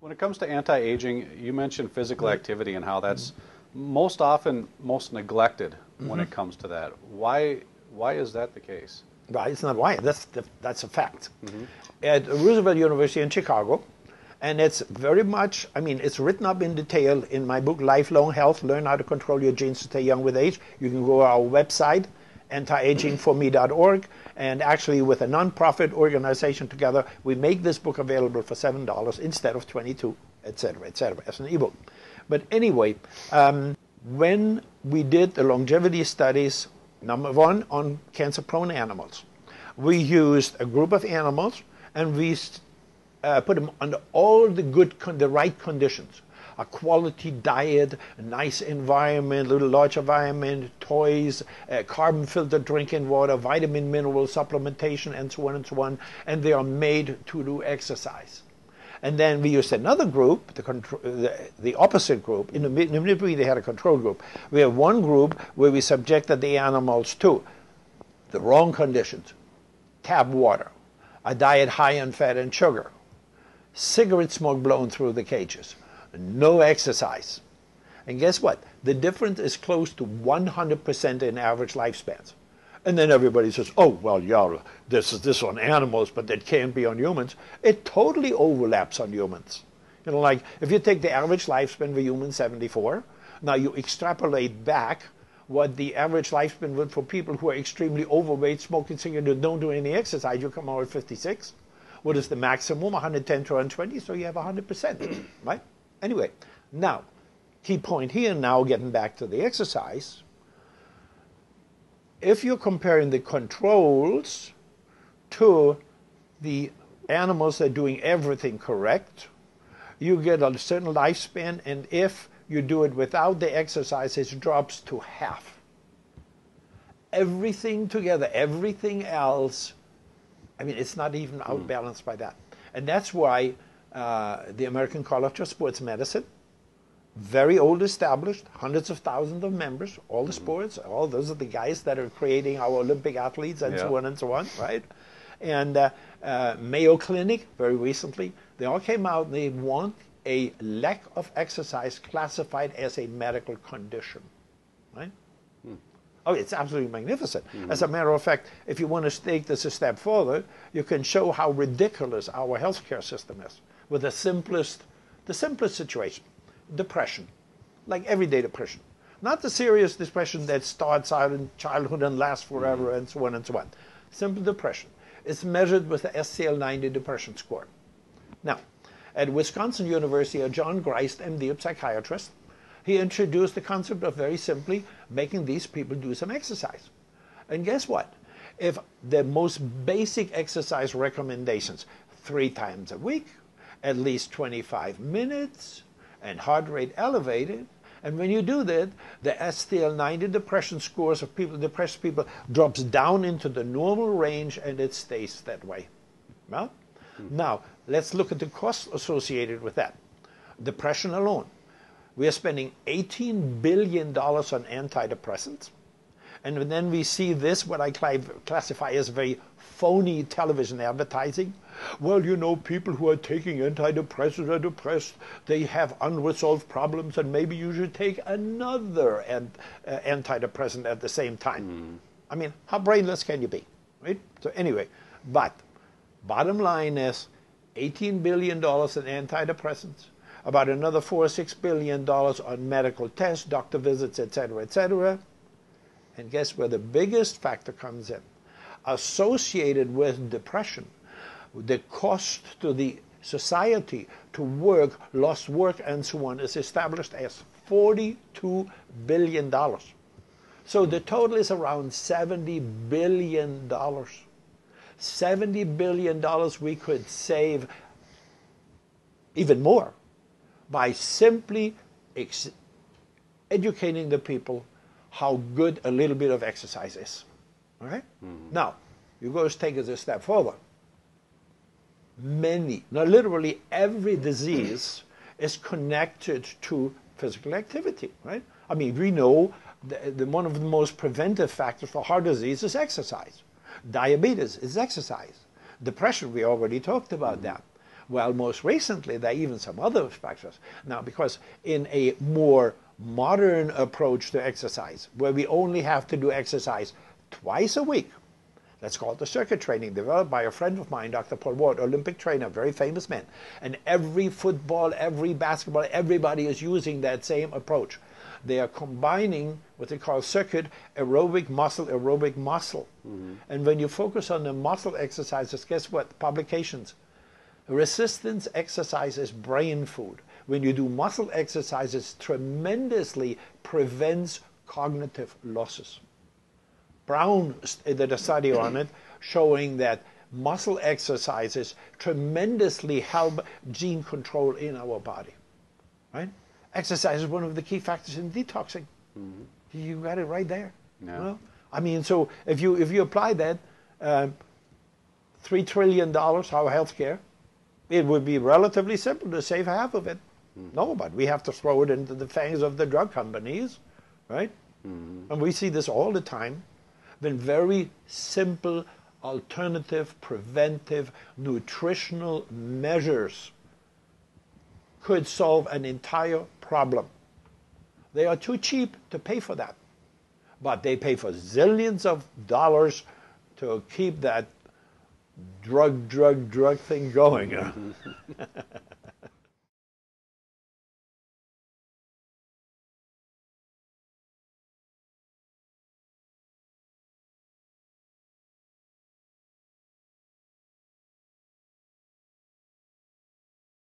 When it comes to anti-aging, you mentioned physical activity and how that's most often most neglected when it comes to that. Why is that the case? Well, it's not why. That's a fact. At Roosevelt University in Chicago, and it's very much, I mean, it's written up in detail in my book, Lifelong Health, Learn How to Control Your Genes to Stay Young with Age. You can go to our website, antiagingforme.org, and actually with a nonprofit organization together, we make this book available for $7 instead of $22, et cetera, as an ebook. But anyway, when we did the longevity studies, number one, on cancer-prone animals, we used a group of animals and we put them under all the right conditions. A quality diet, a nice environment, a little large environment, toys, carbon-filtered drinking water, vitamin mineral supplementation, and so on and so on. And they are made to do exercise. And then we used another group, the opposite group. In the middle, they had a control group. We have one group where we subjected the animals to the wrong conditions: tap water, a diet high in fat and sugar, cigarette smoke blown through the cages, no exercise. And guess what? The difference is close to 100% in average lifespans. And then everybody says, oh, well, yeah, this is on animals, but that can't be on humans. It totally overlaps on humans. You know, like if you take the average lifespan for humans, 74, now you extrapolate back what the average lifespan would for people who are extremely overweight, smoking cigarettes, and don't do any exercise, you come out at 56. What is the maximum? 110 to 120, so you have 100%, right? Anyway, now, key point here now, getting back to the exercise. If you're comparing the controls to the animals that are doing everything correct, you get a certain lifespan, and if you do it without the exercise, it drops to half. Everything together, everything else, I mean, it's not even outbalanced by that. And that's why the American College of Sports Medicine, very old established, hundreds of thousands of members, all the sports, all those are the guys that are creating our Olympic athletes and so on, right? And Mayo Clinic, very recently, they all came out and they want a lack of exercise classified as a medical condition, right? Oh, it's absolutely magnificent. As a matter of fact, if you want to take this a step further, you can show how ridiculous our healthcare system is with the simplest situation. Depression, like everyday depression. Not the serious depression that starts out in childhood and lasts forever and so on and so on. Simple depression. It's measured with the SCL-90 depression score. Now, at Wisconsin University, John Greist, MD, a psychiatrist, he introduced the concept of very simply making these people do some exercise. And guess what? If the most basic exercise recommendations, 3 times a week, at least 25 minutes, and heart rate elevated, and when you do that, the STL-90 depression scores of people, depressed people, drops down into the normal range, and it stays that way. Well, now let's look at the costs associated with that. Depression alone. We are spending $18 billion on antidepressants, and then we see this, what I classify as very phony television advertising. Well, you know, people who are taking antidepressants are depressed, they have unresolved problems, and maybe you should take another antidepressant at the same time. I mean, how brainless can you be, right? So anyway, but bottom line is $18 billion in antidepressants, about another $4 or $6 billion on medical tests, doctor visits, et cetera, and guess where the biggest factor comes in? Associated with depression, the cost to the society to work, lost work, and so on is established as $42 billion. So the total is around $70 billion. $70 billion we could save, even more, by simply educating the people how good a little bit of exercise is. All right? Now, you go take it a step further. Literally every disease is connected to physical activity, right? I mean, we know one of the most preventive factors for heart disease is exercise. Diabetes is exercise. Depression, we already talked about that. Well, most recently, there are even some other factors. Now, because in a more modern approach to exercise, where we only have to do exercise twice a week, that's called the circuit training, developed by a friend of mine, Dr. Paul Ward, Olympic trainer, very famous man. And every football, every basketball, everybody is using that same approach. They are combining what they call circuit aerobic muscle. Mm-hmm. And when you focus on the muscle exercises, guess what? Publications. Resistance exercise is brain food. When you do muscle exercises, tremendously prevents cognitive losses. Brown did a study on it showing that muscle exercises tremendously help gene control in our body. Right? Exercise is one of the key factors in detoxing. Mm-hmm. You got it right there. Yeah. You know? I mean, so if you apply that, $3 trillion our healthcare, it would be relatively simple to save half of it. Mm-hmm. No, but we have to throw it into the fangs of the drug companies, right? Mm-hmm. And we see this all the time. When very simple, alternative, preventive, nutritional measures could solve an entire problem. They are too cheap to pay for that. But they pay for zillions of dollars to keep that drug thing going.